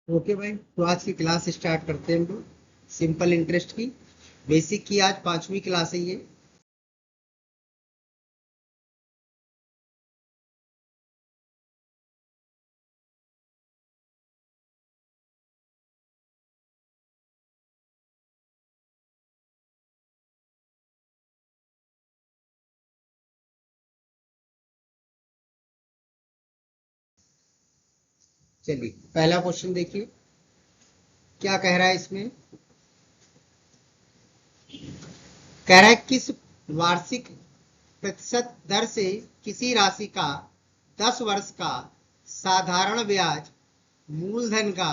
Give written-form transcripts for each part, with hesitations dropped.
Okay भाई, तो आज की क्लास स्टार्ट करते हैं हम लोग। सिंपल इंटरेस्ट की बेसिक की आज 5वीं क्लास है ये। चलिए पहला क्वेश्चन देखिए क्या कह रहा है इसमें। कह रहा है किस वार्षिक प्रतिशत दर से किसी राशि का 10 वर्ष का साधारण ब्याज मूलधन का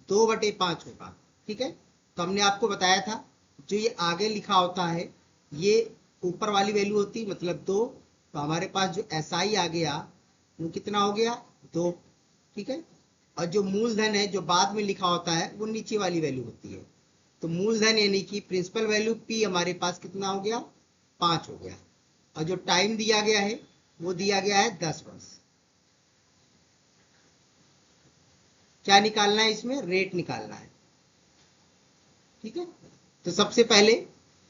2/5 होगा। ठीक है, तो हमने आपको बताया था जो ये आगे लिखा होता है ये ऊपर वाली वैल्यू होती मतलब 2। तो हमारे पास जो एसआई आ गया वो कितना हो गया 2। ठीक है, और जो मूलधन है जो बाद में लिखा होता है वो नीचे वाली वैल्यू होती है। तो मूलधन यानी कि प्रिंसिपल वैल्यू पी हमारे पास कितना हो गया 5 हो गया। और जो टाइम दिया गया है वो दिया गया है 10 वर्ष। क्या निकालना है इसमें, रेट निकालना है। ठीक है, तो सबसे पहले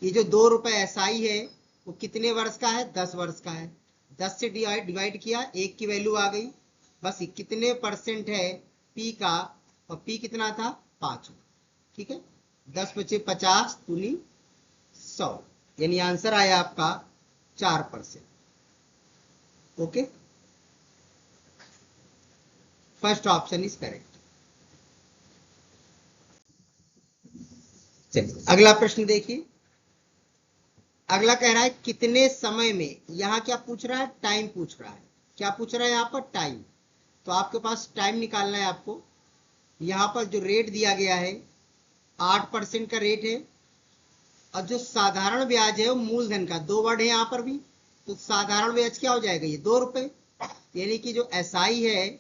ये जो 2 रुपए एसआई है वो कितने वर्ष का है 10 वर्ष का है। 10 से डिवाइड किया, एक की वैल्यू आ गई। बस कितने परसेंट है पी का, और पी कितना था 5। ठीक है, 10 × 50 दूनी 100, यानी आंसर आया आपका 4%। Okay, first option is correct. चलिए अगला प्रश्न देखिए। अगला कह रहा है कितने समय में, यहां क्या पूछ रहा है टाइम पूछ रहा है। क्या पूछ रहा है यहाँ पर टाइम। तो आपके पास टाइम निकालना है आपको। यहाँ पर जो रेट दिया गया है 8% का रेट है। और जो साधारण ब्याज है वो मूलधन का, 2 वर्ड है यहाँ पर भी। तो साधारण ब्याज क्या हो जाएगा ये 2 रुपए, यानी कि जो एसआई है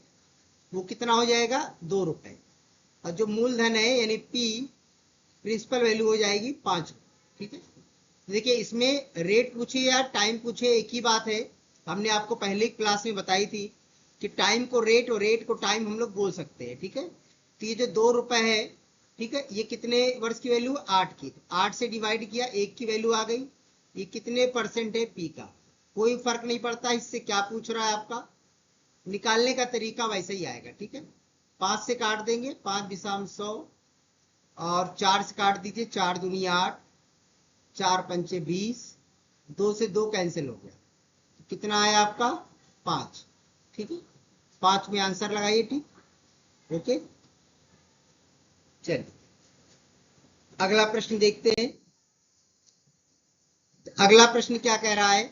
वो कितना हो जाएगा 2 रुपए। और जो मूलधन है यानी पी प्रिंसिपल वैल्यू हो जाएगी 5। ठीक है, देखिए इसमें रेट पूछे या टाइम पूछे एक ही बात है। हमने आपको पहले क्लास में बताई थी कि टाइम को रेट और रेट को टाइम हम लोग बोल सकते हैं। ठीक है, तो ये जो 2 रुपए है, ठीक है, ये कितने वर्ष की वैल्यू 8 की। 8 से डिवाइड किया, एक की वैल्यू आ गई। ये कितने परसेंट है पी का, कोई फर्क नहीं पड़ता इससे क्या पूछ रहा है आपका। निकालने का तरीका वैसे ही आएगा। ठीक है, 5 से काट देंगे, 5×100, और 4 से काट दीजिए, 4×2 = 8, 4×5 = 20, 2 से 2 कैंसिल हो गया। कितना आया आपका 5। ठीक है, 5 में आंसर लगाइए। ठीक, ओके। चलिए अगला प्रश्न देखते हैं। अगला प्रश्न क्या कह रहा है,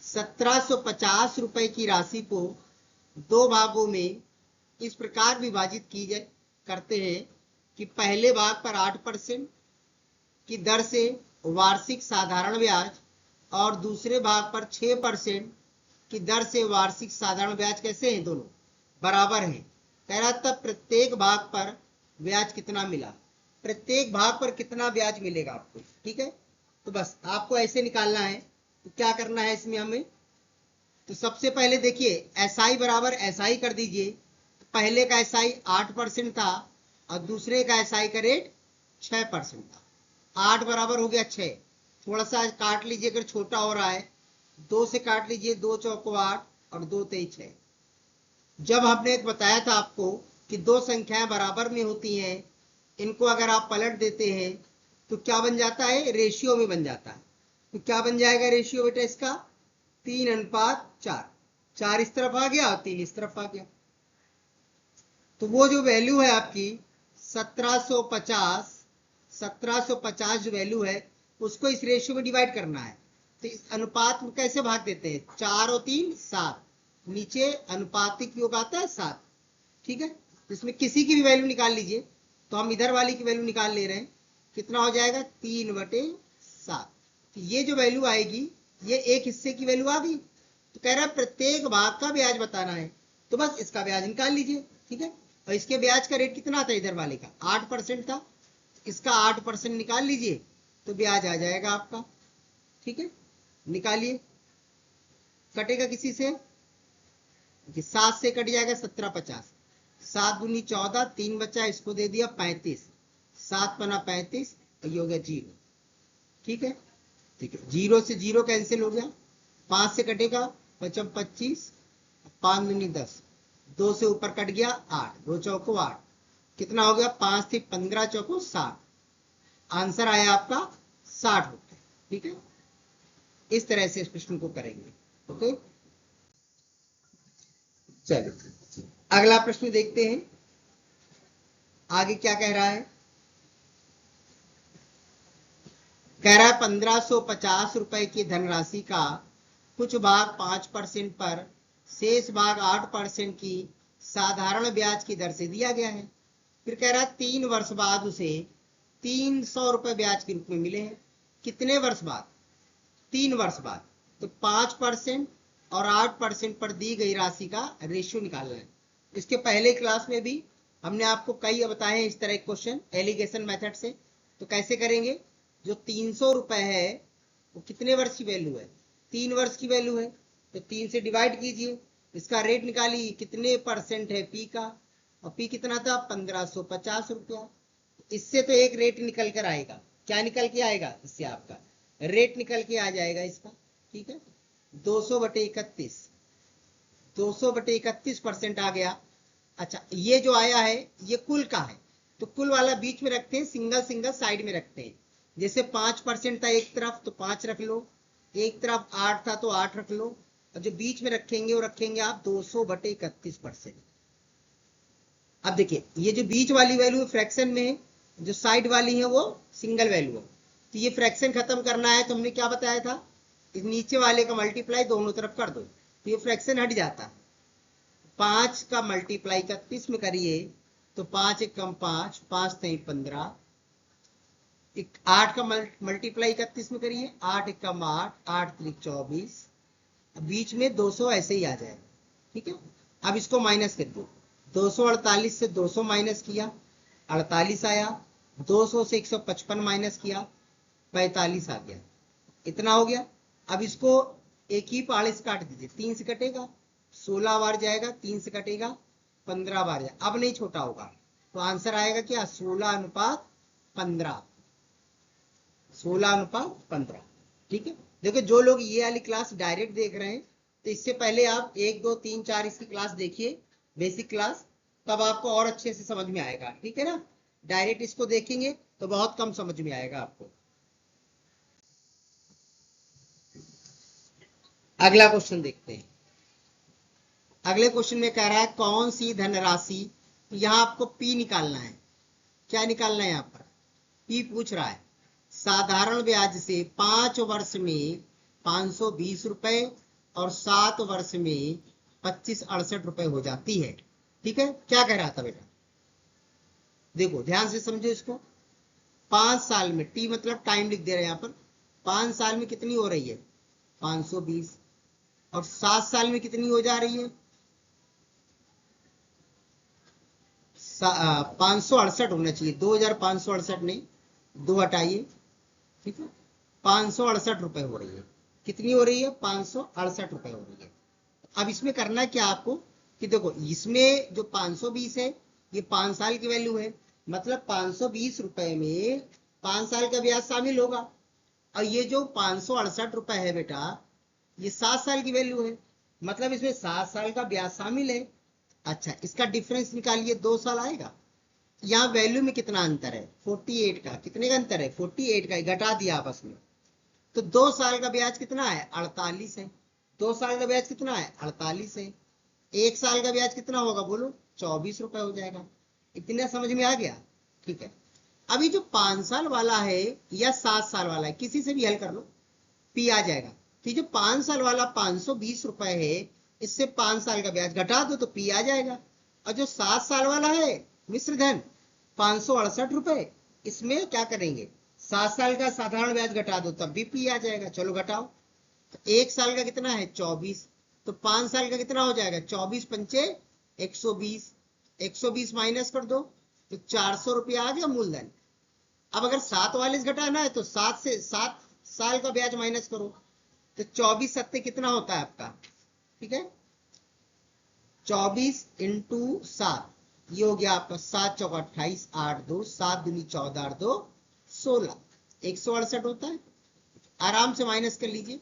1750 रुपए की राशि को 2 भागों में इस प्रकार विभाजित की जाए करते हैं कि पहले भाग पर 8% की दर से वार्षिक साधारण ब्याज और दूसरे भाग पर 6% की दर से वार्षिक साधारण ब्याज कैसे हैं, दोनों बराबर हैं। कह रहा तब प्रत्येक भाग पर ब्याज कितना मिला, प्रत्येक भाग पर कितना ब्याज मिलेगा आपको। ठीक है, तो बस आपको ऐसे निकालना है। तो क्या करना है इसमें हमें, तो सबसे पहले देखिए एसआई बराबर एसआई कर दीजिए। पहले का एसआई 8% था और दूसरे का एसआई का रेट 6% था। 8 बराबर हो गया 6, थोड़ा सा काट लीजिए अगर छोटा हो रहा है, 2 से काट लीजिए, 2×4 = 8 और 2×3 = 6। जब हमने बताया था आपको कि दो संख्याएं बराबर में होती हैं, इनको अगर आप पलट देते हैं तो क्या बन जाता है, रेशियो में बन जाता है। तो क्या बन जाएगा रेशियो बेटा इसका, 3:4। 4 इस तरफ आ गया और 3 इस तरफ आ गया। तो वो जो वैल्यू है आपकी 1750, 1750 जो वैल्यू है उसको इस रेशियो में डिवाइड करना है। तो इस अनुपात में कैसे भाग देते हैं, 4 और 3 7, नीचे अनुपातिक योग आता है 7। ठीक है, तो इसमें किसी की भी वैल्यू निकाल लीजिए। तो हम इधर वाली की वैल्यू निकाल ले रहे हैं, कितना हो जाएगा 3/7। तो ये जो वैल्यू आएगी ये एक हिस्से की वैल्यू आ गई। तो कह रहा है प्रत्येक भाग का ब्याज बताना है, तो बस इसका ब्याज निकाल लीजिए। ठीक है, और इसके ब्याज का रेट कितना था, इधर वाले का 8% था, इसका 8% निकाल लीजिए तो ब्याज आ जाएगा आपका। ठीक है, निकालिए, कटेगा किसी से, 7 से कट जाएगा 1750, 7 दूनी 14, 3 बचा, इसको दे दिया 35, 7 पना 35, ये हो गया 0। ठीक है, ठीक है, 0 से 0 कैंसिल हो गया, 5 से कटेगा, बचा 25, 5 दूनी 10, 2 से ऊपर कट गया 8, 2 चौको 8, कितना हो गया, 5 से 15 चौको 60, आंसर आया आपका 60 रुपए। ठीक है, इस तरह से इस प्रश्न को करेंगे। ओके, चलो अगला प्रश्न देखते हैं आगे क्या कह रहा है। कह रहा है 1550 रुपए की धनराशि का कुछ भाग 5% पर, शेष भाग 8% की साधारण ब्याज की दर से दिया गया है। फिर कह रहा है 3 वर्ष बाद उसे 300 रुपए ब्याज के रूप में मिले हैं। कितने वर्ष बाद? 3 वर्ष बाद। तो 5% और 8% पर दी गई राशि का रेशियो निकालना है। इसके पहले क्लास में भी हमने आपको कई बताए हैं इस तरह के क्वेश्चन एलिगेशन मेथड से। तो कैसे करेंगे? जो 300 रुपए है वो कितने वर्ष की वैल्यू है? 3 वर्ष की वैल्यू है, तो 3 से डिवाइड कीजिए, इसका रेट निकालिए, कितने परसेंट है पी का, और पी कितना था? 1550 रुपया। इससे तो एक रेट निकल कर आएगा। क्या निकल के आएगा? इससे आपका रेट निकल के आ जाएगा इसका। ठीक है, 200/31, 200/31% आ गया। अच्छा, ये जो आया है ये कुल का है, तो कुल वाला बीच में रखते हैं, सिंगल सिंगल साइड में रखते हैं। जैसे 5% था एक तरफ तो 5 रख लो, एक तरफ 8 था तो 8 रख लो, और जो बीच में रखेंगे वो रखेंगे आप 200/31%। अब देखिए, ये जो बीच वाली वैल्यू फ्रैक्शन में है, जो साइड वाली है वो सिंगल वैल्यू है। तो ये फ्रैक्शन खत्म करना है तो हमने क्या बताया था? इस नीचे वाले का मल्टीप्लाई दोनों तरफ कर दो, तो ये फ्रैक्शन हट जाता है। 5 का मल्टीप्लाई 31 में करिए तो 5 एकम 5, 5 3 15, 8 का मल्टीप्लाई 31 में करिए, 8 एकम 8, 8 3 24, बीच में 200 ऐसे ही आ जाएगा। ठीक है, अब इसको माइनस कर दो, 248 से 200 माइनस किया, 48 आया, 200 से 155 माइनस किया, 45 आ गया, इतना हो गया। अब इसको एक ही पहाड़े से काट दीजिए, 3 से कटेगा 16 बार जाएगा, 3 से कटेगा 15 बार जाएगा, अब नहीं छोटा होगा, तो आंसर आएगा क्या? 16:15, 16:15। ठीक है, देखो जो लोग ये वाली क्लास डायरेक्ट देख रहे हैं, तो इससे पहले आप 1 2 3 4 इसकी क्लास देखिए, बेसिक क्लास, तब आपको और अच्छे से समझ में आएगा। ठीक है ना, डायरेक्ट इसको देखेंगे तो बहुत कम समझ में आएगा आपको। अगला क्वेश्चन देखते हैं। अगले क्वेश्चन में कह रहा है कौन सी धनराशि, यहां आपको पी निकालना है। क्या निकालना है? यहां पर पी पूछ रहा है। साधारण ब्याज से 5 वर्ष में 520 रुपए और 7 वर्ष में 2568 रुपए हो जाती है। ठीक है, क्या कह रहा था बेटा? देखो ध्यान से समझो इसको। 5 साल में, टी मतलब टाइम लिख दे रहे हैं यहां पर, 5 साल में कितनी हो रही है? 520, और 7 साल में कितनी हो जा रही है? 568 होना चाहिए, 2568 नहीं, 2 हटाइए। ठीक है, 568 रुपए हो रही है। कितनी हो रही है? 568 रुपए हो रही है। अब इसमें करना क्या आपको कि देखो, इसमें जो 520 है ये 5 साल की वैल्यू है, मतलब 520 रुपए में 5 साल का ब्याज शामिल होगा, और ये जो 568 रुपए है बेटा, ये 7 साल की वैल्यू है, मतलब इसमें 7 साल का ब्याज शामिल है। अच्छा, इसका डिफरेंस निकालिए, 2 साल आएगा। यहाँ वैल्यू में कितना अंतर है? 48 का। कितने का अंतर है? 48 का, घटा दिया आपस में। तो 2 साल का ब्याज कितना है? 48 है। 2 साल का ब्याज कितना है? 48 है। 1 साल का ब्याज कितना होगा बोलो? 24 रुपए हो जाएगा। इतना समझ में आ गया? ठीक है, अभी जो 5 साल वाला है या 7 साल वाला है, किसी से भी हल कर लो, पी आ जाएगा। तो जो 5 साल वाला 520 रुपए है, इससे 5 साल का ब्याज घटा दो तो पी आ जाएगा। और जो 7 साल वाला है मिश्र धन 568 रुपए, इसमें क्या करेंगे? 7 साल का साधारण ब्याज घटा दो तब भी पी आ जाएगा। चलो घटाओ, तो 1 साल का कितना है? 24, तो 5 साल का कितना हो जाएगा? 24 पंचे 120, 120 माइनस कर दो तो 400 रुपया आ गया मूलधन। अब अगर 7 वाले से घटाना है तो 7 साल का ब्याज माइनस करो, तो 24 सत्ते कितना होता है आपका? ठीक है, 24 × 7, ये हो गया आपका 7 चौका 28, 8 2, 7 दूनी 14, 8 2 16, 168 होता है। आराम से माइनस कर लीजिए,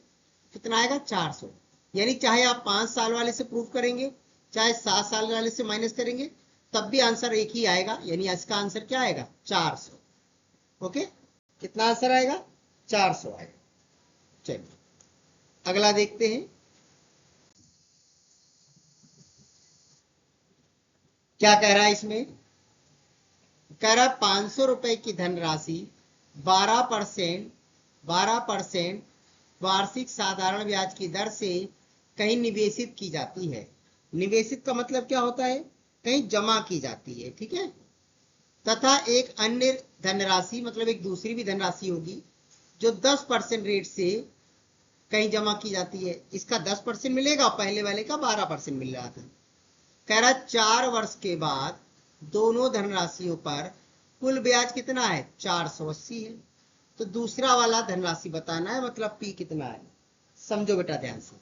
कितना आएगा 400। यानी चाहे आप 5 साल वाले से प्रूफ करेंगे, चाहे 7 साल वाले से माइनस करेंगे, तब भी आंसर एक ही आएगा। यानी इसका आंसर क्या आएगा 400। ओके, कितना आंसर आएगा 400 आएगा। चलिए अगला देखते हैं, क्या कह रहा है इसमें। कह रहा है 500 रुपए की धनराशि 12% वार्षिक साधारण ब्याज की दर से कहीं निवेशित की जाती है। निवेशित का मतलब क्या होता है, कहीं जमा की जाती है, ठीक है। तथा एक अन्य धनराशि, मतलब एक दूसरी भी धनराशि होगी जो 10% रेट से कहीं जमा की जाती है। इसका 10% मिलेगा, पहले वाले का 12% मिल रहा था। कह रहा 4 वर्ष के बाद दोनों धनराशियों पर कुल ब्याज कितना है 480 है। तो दूसरा वाला धनराशि बताना है, मतलब पी कितना है। समझो बेटा ध्यान से,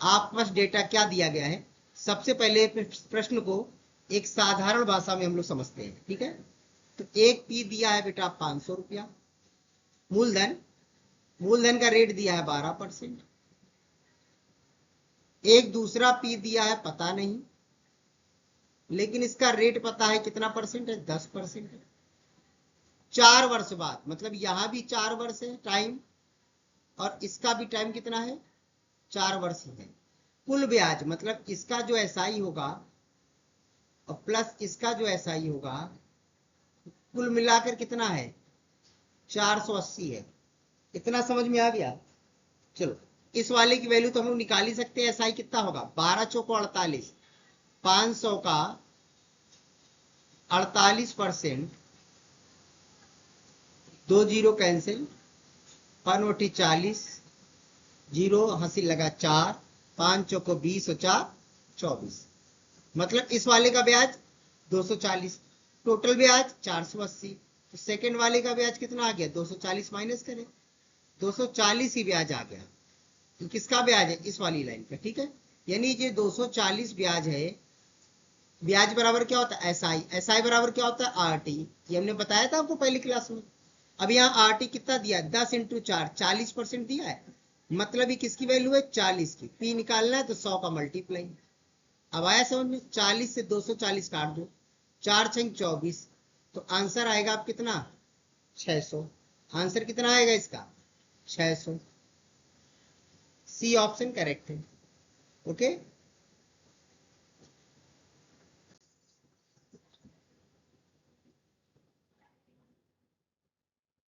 आप पास डेटा क्या दिया गया है, सबसे पहले प्रश्न को एक साधारण भाषा में हम लोग समझते हैं, ठीक है। तो एक पी दिया है बेटा 500 रुपया मूलधन, मूलधन का रेट दिया है 12%। एक दूसरा पी दिया है पता नहीं, लेकिन इसका रेट पता है कितना परसेंट है 10% है। 4 वर्ष बाद, मतलब यहां भी 4 वर्ष है टाइम, और इसका भी टाइम कितना है 4 वर्ष है। कुल ब्याज मतलब इसका जो एसआई होगा और प्लस इसका जो एसआई होगा, कुल मिलाकर कितना है 480 है। इतना समझ में आ गया। चलो इस वाले की वैल्यू तो हम लोग निकाल ही सकते हैं। एसआई कितना होगा 12 चौको 48, 500 का 48%, 2 जीरो कैंसिल, 1 40, जीरो हंसी लगा 4, 5 चौको 20 और 4 24, मतलब इस वाले का ब्याज 240, टोटल ब्याज 480। तो सेकेंड वाले का ब्याज कितना आ गया 240 माइनस करें, 240 ही ब्याज आ गया। तो किसका ब्याज है इस वाली लाइन का, ठीक है। यानी ये 240 ब्याज है। ब्याज बराबर क्या होता है एसआई, एसआई बराबर क्या होता है आरटी, ये हमने बताया था आपको पहली क्लास में। अब यहाँ आरटी कितना दिया 10 इंटू 4, 40% दिया है, मतलब ये किसकी वैल्यू है 40 की। पी निकालना है तो 100 का मल्टीप्लाई। अब आया समझ में, 40 से 240 काट दो, 4 छंग 24, तो आंसर आएगा आप कितना 600। आंसर कितना आएगा इसका 600। सी ऑप्शन करेक्ट है। ओके,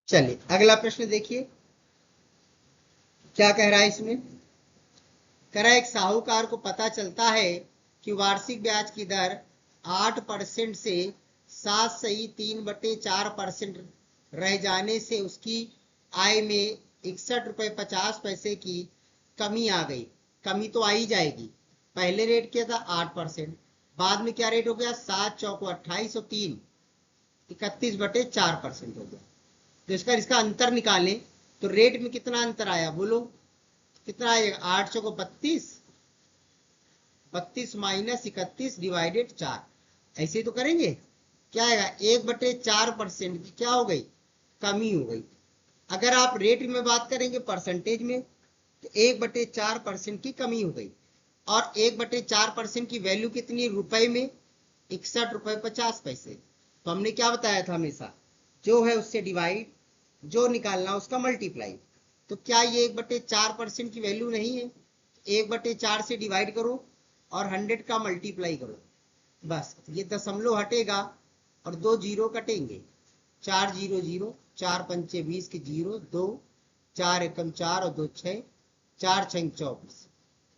चलिए अगला प्रश्न देखिए क्या कह रहा है इसमें। कह रहा है एक साहूकार को पता चलता है कि वार्षिक ब्याज की दर 8% से 7.3/4% रह जाने से उसकी आय में 61 रुपये 50 पैसे की कमी आ गई। कमी तो आ ही जाएगी, पहले रेट क्या था 8%, बाद में क्या रेट हो गया 7 चौको 28 और 3 31/4% हो गया। तो इसका अंतर निकालें तो रेट में कितना अंतर आया बोलो, कितना आएगा 8 चौको 32, 32 माइनस 31 डिवाइडेड 4। ऐसे तो करेंगे, क्या आएगा 1/4% की क्या हो गई कमी हो गई। अगर आप रेट में बात करेंगे परसेंटेज में, तो 1/4% की कमी हो गई। और 1/4% की वैल्यू कितनी रुपए में 61 रुपये 50 पैसे। तो हमने क्या बताया था हमेशा, जो है उससे डिवाइड, जो निकालना उसका मल्टीप्लाई। तो क्या ये 1/4% की वैल्यू नहीं है, 1/4 से डिवाइड करो और 100 का मल्टीप्लाई करो, बस ये दशमलव हटेगा और 2 जीरो कटेंगे, 4 जीरो जीरो, 4 पंचे 20 के जीरो, 2 4 एकम 4 और 2 6, 4 छंग 24।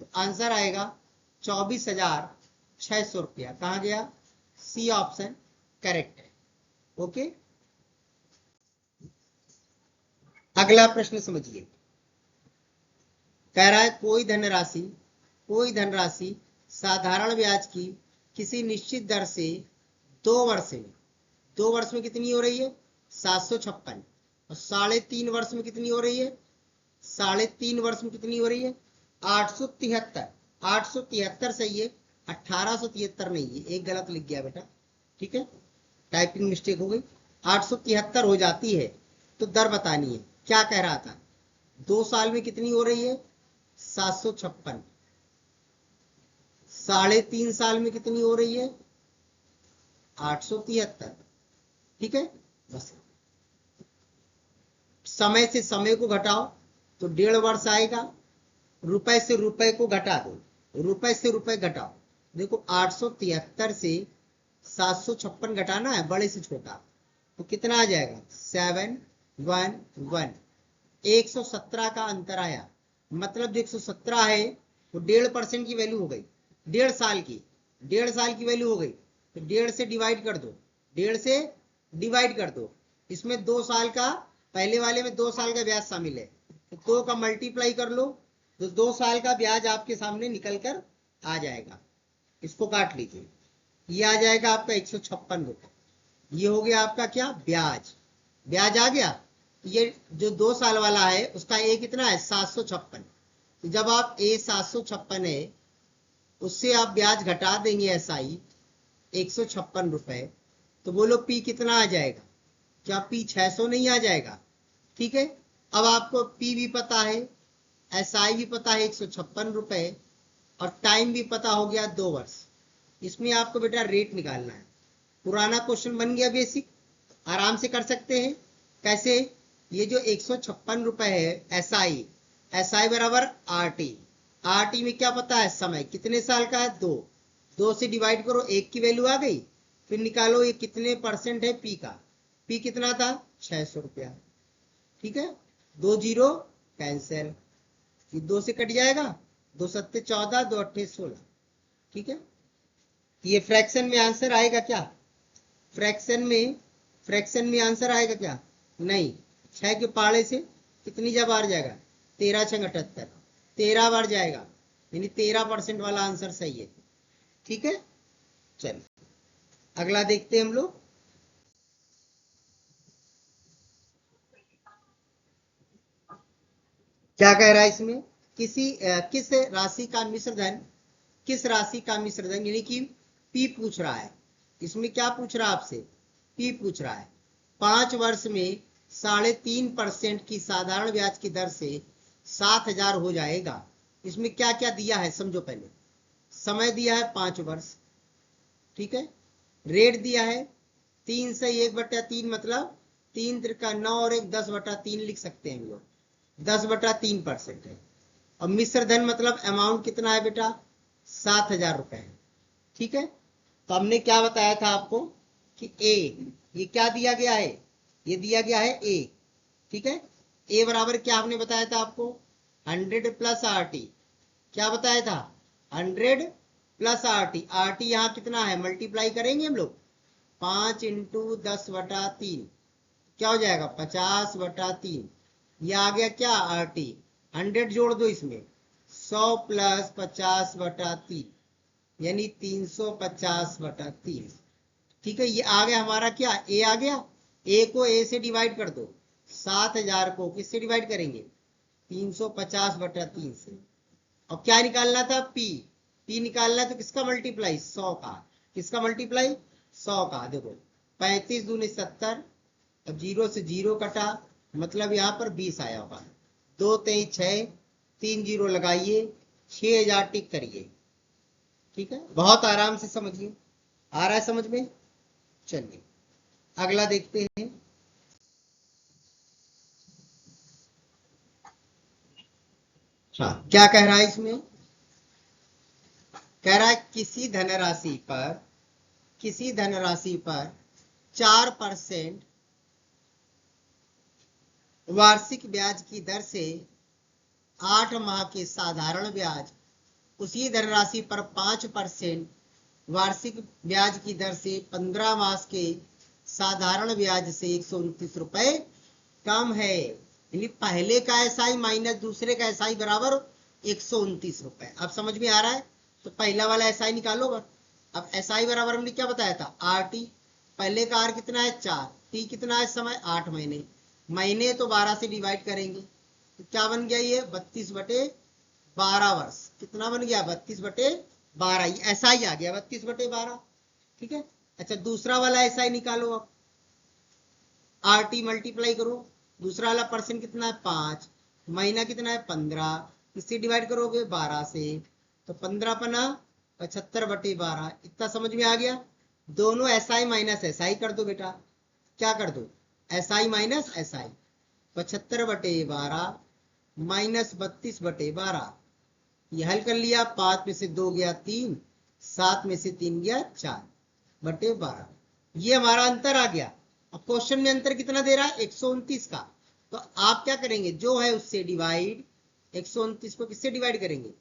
तो आंसर आएगा 24,600 रुपया। कहाँ गया, सी ऑप्शन करेक्ट है। ओके, अगला प्रश्न समझिए। कह रहा है कोई धनराशि साधारण ब्याज की किसी निश्चित दर से 2 वर्ष में, 2 वर्ष में कितनी हो रही है 756, और 3.5 वर्ष में कितनी हो रही है, 3.5 वर्ष में कितनी हो रही है 873। 873 सही है, 1873 नहीं है, एक गलत लिख गया बेटा, ठीक है, टाइपिंग मिस्टेक हो गई। 873 हो जाती है तो दर बतानी है। क्या कह रहा था, 2 साल में कितनी हो रही है, 756। 3.5 साल में कितनी हो रही है, 873। ठीक है, बस समय से समय को घटाओ तो 1.5 वर्ष आएगा। रुपए से रुपए को घटा दो, रुपए से रुपए घटाओ। देखो 873 से 756 घटाना है, बड़े से छोटा, तो कितना आ जाएगा, 711। 117 का अंतर आया, मतलब जो 117 है वो 1.5% की वैल्यू हो गई, 1.5 साल की, 1.5 साल की वैल्यू हो गई। तो 1.5 से डिवाइड कर दो, 1.5 से डिवाइड कर दो। इसमें 2 साल का, पहले वाले में 2 साल का ब्याज शामिल है, तो 2 का मल्टीप्लाई कर लो, तो 2 साल का ब्याज आपके सामने निकल कर आ जाएगा। इसको काट लीजिए, ये आ जाएगा आपका 156 रुपए। ये हो गया आपका क्या, ब्याज। ब्याज आ गया। ये जो 2 साल वाला है उसका ए कितना है, 756। तो जब आप ए 756 है, उससे आप ब्याज घटा देंगे एसआई 156 रुपए, तो बोलो पी कितना आ जाएगा, क्या पी 600 नहीं आ जाएगा। ठीक है, अब आपको पी भी पता है, एसआई भी पता है 156 रुपए, और टाइम भी पता हो गया 2 वर्ष। इसमें आपको बेटा रेट निकालना है। पुराना क्वेश्चन बन गया बेसिक, आराम से कर सकते हैं। कैसे, ये जो 156 रुपए है एसआई, एसआई बराबर आरटी, आरटी में क्या पता है, समय कितने साल का है, 2, 2 से डिवाइड करो, 1 की वैल्यू आ गई। फिर निकालो ये कितने परसेंट है पी का, पी कितना था, 600 रुपया। ठीक है, 2 जीरो कैंसिल, 2 से कट जाएगा, 2 सत्ते 14, 2 अट्ठे 16। ठीक है, ये फ्रैक्शन में आंसर आएगा क्या, फ्रैक्शन में आंसर आएगा क्या, नहीं। 6 के पहाड़े से कितनी जब बार जाएगा, 13 6 78, 13 बार जाएगा, यानी 13% वाला आंसर सही है। ठीक है, चलिए अगला देखते हैं हम लोग। क्या कह रहा है इसमें, किस राशि का मिश्र धन, किस राशि का मिश्र धन, यानी कि पी पूछ रहा है। इसमें क्या पूछ रहा है आपसे, पी पूछ रहा है। 5 वर्ष में 3.5% की साधारण ब्याज की दर से 7,000 हो जाएगा। इसमें क्या क्या दिया है समझो पहले। समय दिया है 5 वर्ष, ठीक है। रेट दिया है 3 से 1/3, मतलब 3 त्रिका 9 और 1 10/3 लिख सकते हैं हम लोग, 10/3% है। और मिश्र धन मतलब अमाउंट कितना है बेटा, 7,000 रुपए है। ठीक है, तो हमने क्या बताया था आपको कि ए, ये क्या दिया गया है, ये दिया गया है ए। ठीक है, ए बराबर क्या हमने बताया था आपको, 100 प्लस आर टी। क्या बताया था, 100 plus R T. R T यहाँ कितना है, मल्टीप्लाई करेंगे हम लोग, 5 इंटू 10/3, क्या हो जाएगा, 50/3। ये आ गया क्या, आर टी। 100 जोड़ दो इसमें, 100 प्लस 50/3, यानी 350/3। ठीक है, ये आ गया हमारा क्या, ए आ गया। ए को ए से डिवाइड कर दो, 7,000 को किससे डिवाइड करेंगे, 350/3 से। और क्या निकालना था, पी। पी निकालना है तो किसका मल्टीप्लाई, 100 का। किसका मल्टीप्लाई, 100 का। देखो 35 दूनी 70, अब 0 से 0 कटा, मतलब यहाँ पर 20 आया होगा। 2 3 6, 3 0 लगाइए, 6,000 टिक करिए। ठीक है, बहुत आराम से समझिए, आ रहा है समझ में। चलिए अगला देखते हैं। हाँ, क्या कह रहा है इसमें, कह रहा है किसी धनराशि पर 4% वार्षिक ब्याज की दर से 8 माह के साधारण ब्याज, उसी धनराशि पर 5% वार्षिक ब्याज की दर से 15 मास के साधारण ब्याज से 129 रुपए कम है। यानी पहले का एसआई माइनस दूसरे का एसआई बराबर 129 रुपए। अब समझ में आ रहा है, तो पहला वाला एसआई निकालो। अब एसआई बराबर हमने क्या बताया था, आर टी। पहले का आर कितना है, 4, टी कितना है, समय 8 महीने, महीने तो 12 से डिवाइड करेंगे, तो क्या बन गया, ये 32/12 वर्ष। कितना बन गया, 32/12, ऐसा ही आ गया 32/12। ठीक है, अच्छा दूसरा वाला एसआई निकालो, अब आरटी मल्टीप्लाई करो, दूसरा वाला परसेंट कितना है 5, महीना कितना है 15, इससे डिवाइड करोगे 12 से, तो 15 पना 75/12, इतना समझ में आ गया। दोनों एसआई माइनस एसआई कर दो बेटा, क्या कर दो, एसआई माइनस एसआई, 75/12 माइनस 32/12, ये हल कर लिया, 5 में से 2 गया 3, 7 में से 3 गया 4/12, ये हमारा अंतर आ गया। अब क्वेश्चन में अंतर कितना दे रहा है 129 का, तो आप क्या करेंगे जो है उससे डिवाइड, 129 को किससे डिवाइड करेंगे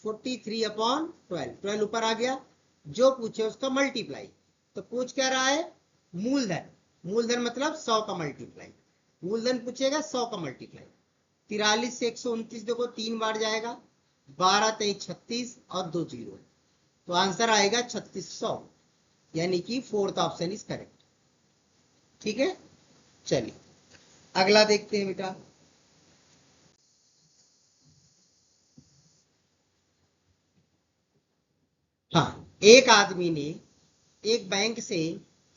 43/12, 12 ऊपर आ गया, जो पूछे उसका मल्टीप्लाई, तो पूछ क्या रहा है मूलधन, मूलधन मतलब 100 का मल्टीप्लाई, मूलधन पूछेगा 100 का मल्टीप्लाई। 43 से 129 देखो 3 बार जाएगा, 12 23 36 और 2 जीरो, तो आंसर आएगा 3600, यानी कि फोर्थ ऑप्शन इज करेक्ट। ठीक है, चलिए अगला देखते हैं बेटा। हाँ, एक आदमी ने एक बैंक से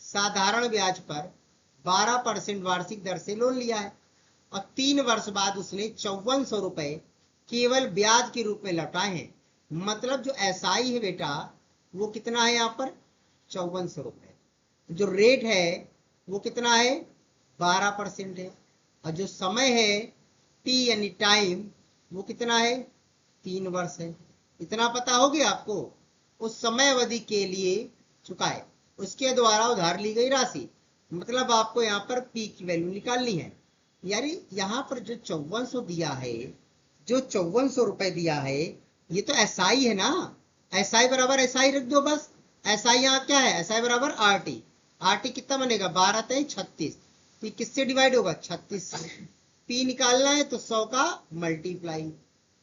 साधारण ब्याज पर 12% वार्षिक दर से लोन लिया है और 3 वर्ष बाद उसने 5400 रुपए केवल ब्याज के रूप में लौटाए हैं। मतलब जो एसआई है बेटा वो कितना है यहाँ पर 5400 रुपए, जो रेट है वो कितना है 12% है, और जो समय है टी यानी टाइम वो कितना है 3 वर्ष है। इतना पता हो गया आपको, उस समय अवधि के लिए चुकाए उसके द्वारा उधार ली गई राशि, मतलब आपको यहाँ पर पी की वैल्यू निकालनी है। यानी यहाँ पर जो 5400 दिया है, जो 5400 रुपए दिया है ये तो एसआई है ना, एसआई बराबर एसआई रख दो बस। एसआई यहाँ क्या है, एसआई बराबर आरटी, आरटी कितना बनेगा 12 3 36, तो किससे डिवाइड होगा 36 से, पी निकालना है तो 100 का मल्टीप्लाई।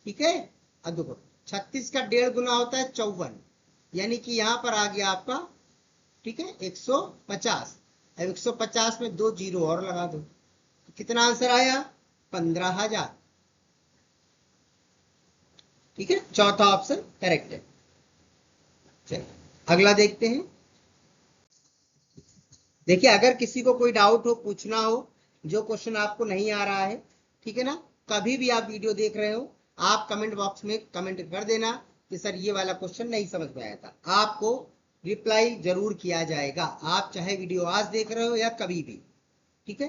ठीक है, अब देखो 36 का 1.5 गुना होता है 54, यानी कि यहां पर आ गया आपका, ठीक है 150, अब 150 में 2 जीरो और लगा दो, तो कितना आंसर आया 15,000। ठीक है, चौथा ऑप्शन करेक्ट है। चलिए अगला देखते हैं। देखिए अगर किसी को कोई डाउट हो पूछना हो, जो क्वेश्चन आपको नहीं आ रहा है, ठीक है ना, कभी भी आप वीडियो देख रहे हो आप कमेंट बॉक्स में कमेंट कर देना कि सर ये वाला क्वेश्चन नहीं समझ में आया था, आपको रिप्लाई जरूर किया जाएगा, आप चाहे वीडियो आज देख रहे हो या कभी भी। ठीक है,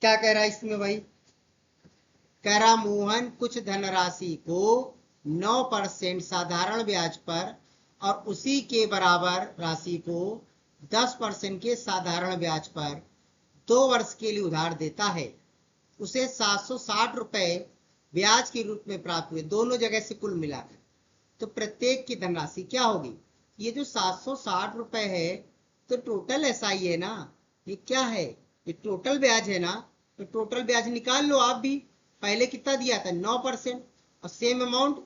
क्या कह रहा है इसमें भाई, कह रहा मोहन कुछ धनराशि को 9% साधारण ब्याज पर और उसी के बराबर राशि को 10% के साधारण ब्याज पर 2 वर्ष के लिए उधार देता है। उसे 760 रुपए ब्याज के रूप में प्राप्त हुए, दोनों जगह से कुल मिलाकर, तो प्रत्येक की धनराशि क्या होगी। ये जो 760 रुपए है तो टोटल एसआई है ना, ये क्या है ये टोटल ब्याज है ना, तो टोटल ब्याज निकाल लो आप भी। पहले कितना दिया था 9% और सेम अमाउंट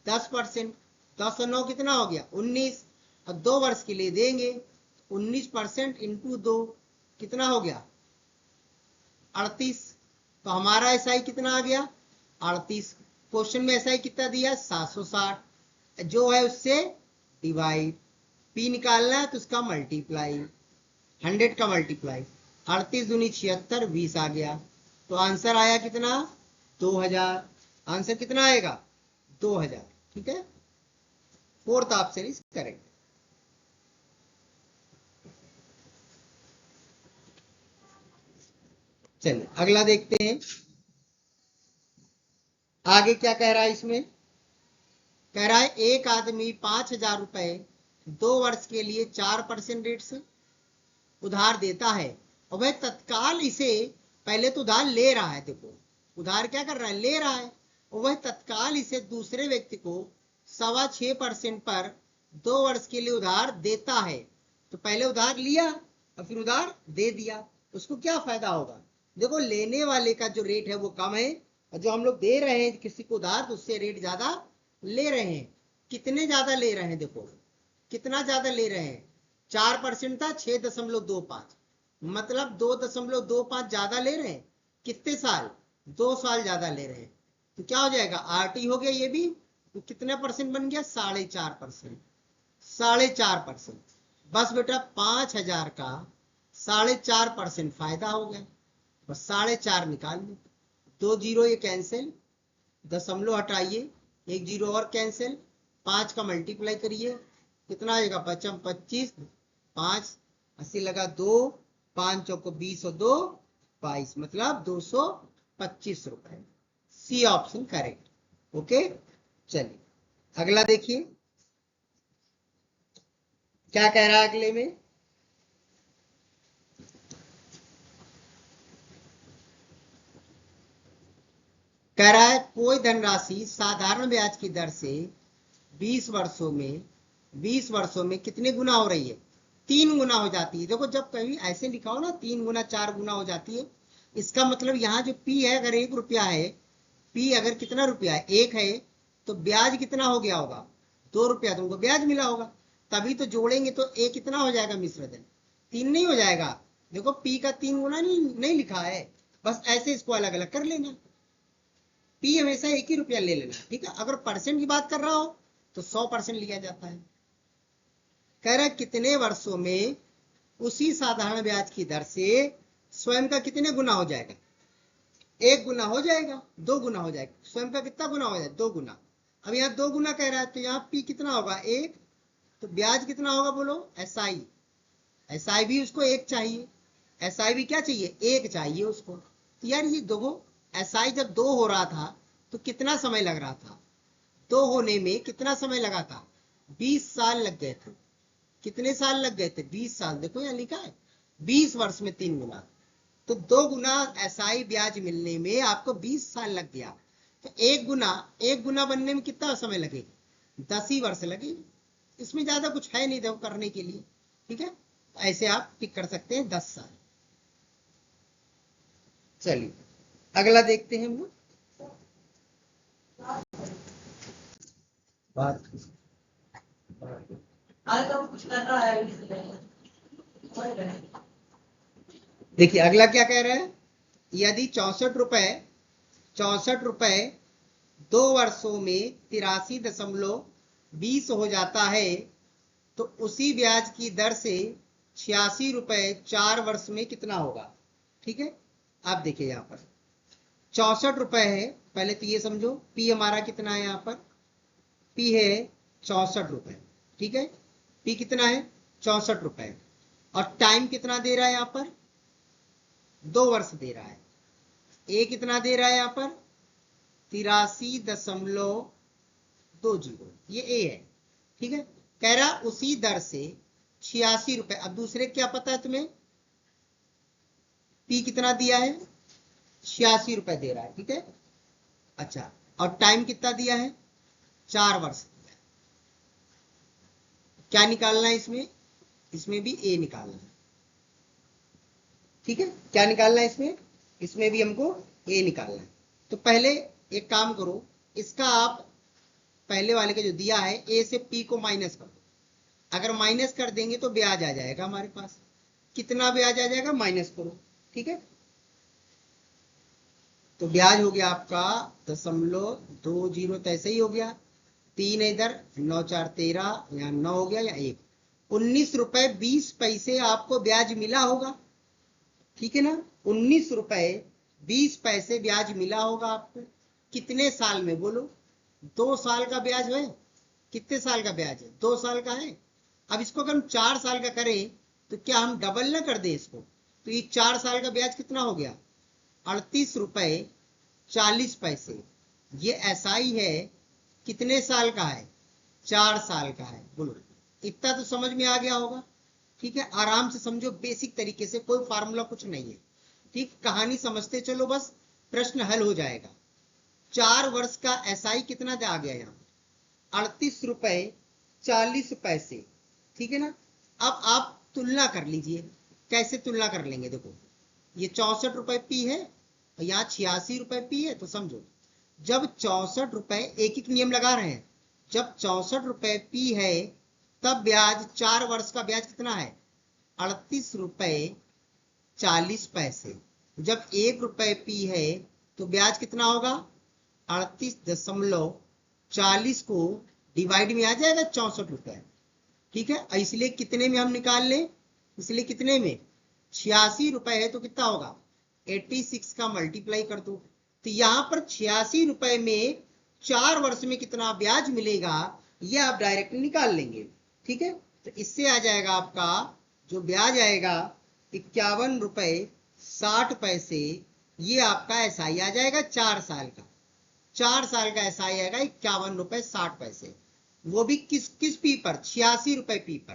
10%, 10 और 9 कितना हो गया 19, और 2 वर्ष के लिए देंगे 19% इंटू 2 कितना हो गया 38, तो हमारा एसआई कितना आ गया 38। क्वेश्चन में एसआई कितना दिया 760, जो है उससे डिवाइड, पी निकालना है तो उसका मल्टीप्लाई, 100 का मल्टीप्लाई, 38 दूनी 76, 20 आ गया, तो आंसर आया कितना 2000, आंसर कितना आएगा 2000। ठीक है, फोर्थ ऑप्शन इज करेक्ट। चलिए अगला देखते हैं आगे क्या कह रहा है इसमें। कह रहा है एक आदमी 5,000 रुपए 2 वर्ष के लिए 4% रेट से उधार देता है और वह तत्काल इसे, पहले तो उधार ले रहा है, देखो उधार क्या कर रहा है ले रहा है, और वह तत्काल इसे दूसरे व्यक्ति को 6.25% पर 2 वर्ष के लिए उधार देता है। तो पहले उधार लिया और फिर उधार दे दिया, उसको क्या फायदा होगा, देखो लेने वाले का जो रेट है वो कम है और जो हम लोग दे रहे हैं किसी को उधार तो उससे रेट ज्यादा ले रहे हैं। कितने ज्यादा ले रहे हैं, देखो कितना ज्यादा ले रहे हैं, 4% था 6.25, मतलब 2.25 ज्यादा ले रहे हैं, कितने साल 2 साल ज्यादा ले रहे हैं। तो क्या हो जाएगा, RT हो गया ये भी, तो कितना परसेंट बन गया, 4.5%। 4.5%। बस बेटा 5,000 का 4.5% फायदा हो गया, बस 4.5 निकाल लो। 2 जीरो ये कैंसिल, दशमलव हटाइए, 1 जीरो और कैंसिल, 5 का मल्टीप्लाई करिए, कितना आएगा, 5 25, 5 80 लगा 2, 5 चौको 20 और 2 22, मतलब 225 रुपए। C option correct. ओके, चलिए अगला देखिए क्या कह रहा है अगले में। कह रहा है कोई धनराशि साधारण ब्याज की दर से 20 वर्षों में 20 वर्षों में कितने गुना हो रही है, 3 गुना हो जाती है। देखो जब कभी ऐसे लिखा हो ना 3 गुना 4 गुना हो जाती है, इसका मतलब यहाँ जो पी है अगर 1 रुपया है, पी अगर कितना रुपया है, 1 है, तो ब्याज कितना हो गया होगा, 2 रुपया, तुमको ब्याज मिला होगा। तभी तो जोड़ेंगे तो ए कितना हो जाएगा मिश्र धन, 3 नहीं हो जाएगा। देखो पी का 3 गुना नहीं लिखा है, बस ऐसे इसको अलग अलग कर लेना। पी हमेशा 1 ही रुपया ले लेना, ठीक है। अगर परसेंट की बात कर रहा हो तो 100% लिया जाता है। कह रहा है कितने वर्षों में उसी साधारण ब्याज की दर से स्वयं का कितने गुना हो जाएगा, 1 गुना हो जाएगा, 2 गुना हो जाएगा, स्वयं का कितना गुना हो जाएगा, 2 गुना। अब यहाँ 2 गुना कह रहा है तो यहाँ पी कितना होगा, 1, तो ब्याज कितना होगा बोलो, SI। SI भी उसको 1 चाहिए, SI भी क्या चाहिए, 1 चाहिए उसको। तो यार ये दो SI जब 2 हो रहा था तो कितना समय लग रहा था, 2 होने में कितना समय लगा था, 20 साल लग गए थे। कितने साल लग गए थे, 20 साल। देखो यहाँ लिखा है 20 वर्ष में 3 गुना, तो 2 गुना SI ब्याज मिलने में आपको 20 साल लग गया। तो 1 गुना बनने में कितना समय लगेगा, 10 ही वर्ष लगेगा। इसमें ज्यादा कुछ है नहीं देखो करने के लिए, ठीक है। ऐसे आप टिक कर सकते हैं 10 साल। चलिए अगला देखते हैं हम लोग। बात कुछ कर रहा है, देखिए अगला क्या कह रहा है, यदि 64 रुपए 2 वर्षों में 83.20 हो जाता है तो उसी ब्याज की दर से 86 रुपए 4 वर्ष में कितना होगा। ठीक है, आप देखिए यहाँ पर 64 रुपए है, पहले तो ये समझो पी हमारा कितना है, यहाँ पर पी है 64 रुपए, ठीक है। पी कितना है 64 रुपए, और टाइम कितना दे रहा है यहाँ पर, 2 वर्ष दे रहा है। ए कितना दे रहा है यहाँ पर 83.20, ये ए है, ठीक है। कह रहा उसी दर से 86 रुपए। अब दूसरे क्या पता है तुम्हें, पी कितना दिया है 86 रुपए दे रहा है, ठीक है। अच्छा, और टाइम कितना दिया है 4 वर्ष। क्या निकालना है इसमें, इसमें भी ए निकालना है, ठीक है। क्या निकालना है इसमें, इसमें भी हमको ए निकालना है। तो पहले एक काम करो, इसका आप पहले वाले का जो दिया है ए से पी को माइनस कर दो। अगर माइनस कर देंगे तो ब्याज आ जाएगा हमारे पास, कितना ब्याज आ जाएगा माइनस करो, ठीक है। तो ब्याज हो गया आपका 0.20, तो ऐसे ही हो गया, 3 इधर 9 4 13, यहाँ 9 हो गया या 1, 19 रुपए 20 पैसे आपको ब्याज मिला होगा, ठीक है ना। 19 रुपए 20 पैसे ब्याज मिला होगा आपको। कितने साल में बोलो, 2 साल का ब्याज है। कितने साल का ब्याज है, 2 साल का है। अब इसको अगर हम 4 साल का करें तो क्या हम डबल ना कर दे इसको, तो ये 4 साल का ब्याज कितना हो गया 38 रुपए 40 पैसे। ये SI है, कितने साल का है 4 साल का है। बोलो इतना तो समझ में आ गया होगा, ठीक है। आराम से समझो, बेसिक तरीके से, कोई फार्मूला कुछ नहीं है, ठीक। कहानी समझते चलो, बस प्रश्न हल हो जाएगा। 4 वर्ष का SI कितना आ गया यहाँ 38 रुपए 40 पैसे, ठीक है ना। अब आप तुलना कर लीजिए, कैसे तुलना कर लेंगे, देखो ये 64 रुपए पी है और यहाँ 86 रुपए पी है, तो समझो जब 64 रुपए, एक एक नियम लगा रहे हैं, जब 64 रुपए पी है तब ब्याज 4 वर्ष का ब्याज कितना है 38 रुपए 40 पैसे। जब 1 रुपए पी है तो ब्याज कितना होगा 38.40 को डिवाइड में आ जाएगा 64 रुपए। ठीक है, इसलिए कितने में हम निकाल लें, इसलिए कितने में 86 रुपए है तो कितना होगा 86 का मल्टीप्लाई कर दो। तो यहां पर 86 रुपए में 4 वर्ष में कितना ब्याज मिलेगा ये आप डायरेक्ट निकाल लेंगे। ठीक है, तो इससे आ जाएगा आपका जो ब्याज आएगा 51 रुपए 60 पैसे। ये आपका एसआई आ जाएगा 4 साल का, 4 साल का एसआई आएगा 51 रुपए 60 पैसे। वो भी किस किस पी पर 86 रुपए पी पर।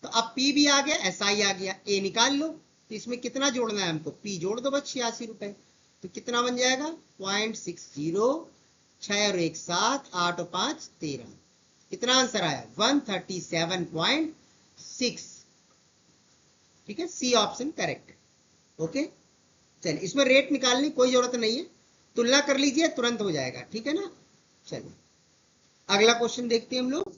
तो अब पी भी आ गया, एसआई आ गया, ए निकाल लो। तो इसमें कितना जोड़ना है हमको, पी जोड़ दो बस 86 रुपए। तो कितना बन जाएगा 0.60, 6 और 1 7, 8 और 5 13। कितना आंसर आया 137.6। ठीक है, सी ऑप्शन करेक्ट है। ओके, चलिए इसमें रेट निकालने की कोई जरूरत नहीं है, तुलना कर लीजिए तुरंत हो जाएगा। ठीक है ना, चलिए अगला क्वेश्चन देखते हैं हम लोग।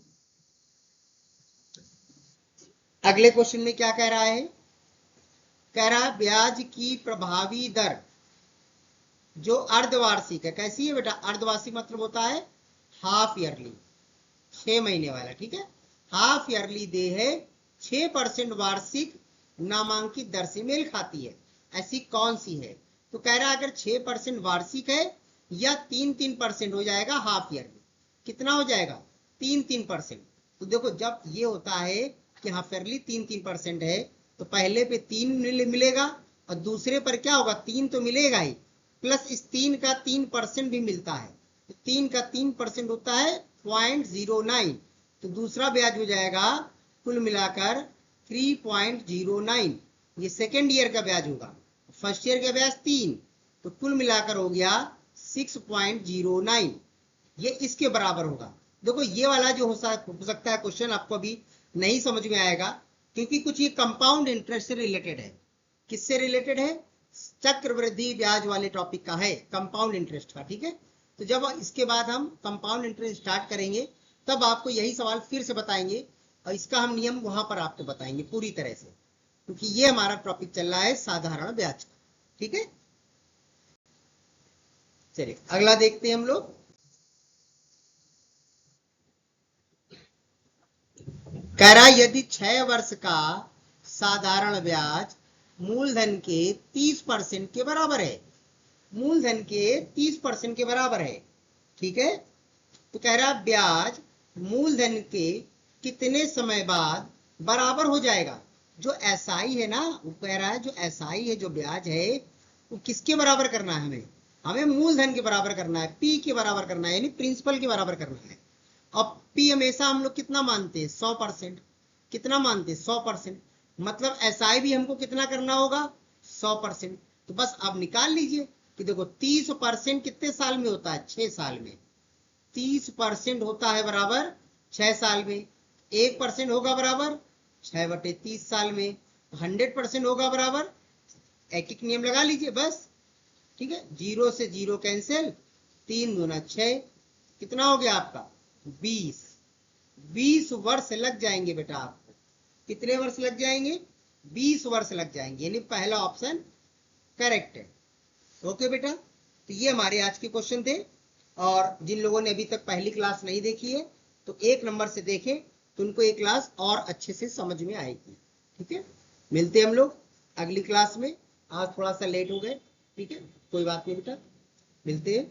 अगले क्वेश्चन में क्या कह रहा है, कह रहा है ब्याज की प्रभावी दर जो अर्धवार्षिक है, कैसी है बेटा, अर्धवार्षिक मतलब होता है हाफ ईयरली, 6 महीने वाला। ठीक है, हाफ ईयरली दे है 6% वार्षिक नामांकित दर से मेल खाती है, ऐसी कौन सी है। तो कह रहा है अगर 6% वार्षिक है या 3% हो जाएगा हाफ ईयरली। कितना हो जाएगा 3%। तो देखो जब ये होता है कि हाफ ईयरली 3% है तो पहले पे 3 मिलेगा और दूसरे पर क्या होगा 3 तो मिलेगा ही, प्लस इस 3 का 3% भी मिलता है। तो 3 का 3% होता है 0.09। तो दूसरा ब्याज हो जाएगा कुल मिलाकर 3.09। ये सेकेंड ईयर का ब्याज होगा, फर्स्ट ईयर का ब्याज 3, तो कुल मिलाकर हो गया 6.09। ये इसके बराबर होगा। देखो ये वाला जो हो सकता है क्वेश्चन आपको अभी नहीं समझ में आएगा, क्योंकि कुछ ये कंपाउंड इंटरेस्ट से रिलेटेड है। किससे रिलेटेड है, चक्रवृद्धि ब्याज वाले टॉपिक का है, कंपाउंड इंटरेस्ट का। ठीक है, तो जब इसके बाद हम कंपाउंड इंटरेस्ट स्टार्ट करेंगे तब आपको यही सवाल फिर से बताएंगे और इसका हम नियम वहां पर आपको बताएंगे पूरी तरह से, क्योंकि ये हमारा टॉपिक चल रहा है साधारण ब्याज का। ठीक है, चलिए अगला देखते हैं हम लोग। कह रहा यदि 6 वर्ष का साधारण ब्याज मूलधन के 30% के बराबर है, मूलधन के 30% के बराबर है। ठीक है, तो कह रहा ब्याज मूलधन के कितने समय बाद बराबर हो जाएगा। जो एसआई है ना, वो कह रहा है जो एसआई है, जो ब्याज है वो किसके बराबर करना है, हमें हमें मूलधन के बराबर करना है, पी के बराबर करना है, यानी प्रिंसिपल के बराबर करना है। अब पी हमेशा हम लोग कितना मानते हैं 100%। कितना मानते हैं 100%, मतलब एसआई भी हमको कितना करना होगा 100%। तो बस अब निकाल लीजिए कि देखो 30% कितने साल में होता है 6 साल में, 30% होता है बराबर 6 साल में, 1% होगा बराबर 6/30 साल में, 100% होगा बराबर, एक एक नियम लगा लीजिए बस। ठीक है, 0 से 0 कैंसिल, 3 दूना 6, कितना हो गया आपका 20 वर्ष लग जाएंगे बेटा आपको। कितने वर्ष लग जाएंगे 20 वर्ष लग जाएंगे, यानी पहला ऑप्शन करेक्ट है। ओके बेटा, तो ये हमारे आज के क्वेश्चन थे। और जिन लोगों ने अभी तक पहली क्लास नहीं देखी है तो 1 नंबर से देखें तो उनको ये क्लास और अच्छे से समझ में आएगी। ठीक है, मिलते हैं हम लोग अगली क्लास में। आज थोड़ा सा लेट हो गए, ठीक है, कोई बात नहीं बेटा, मिलते हैं।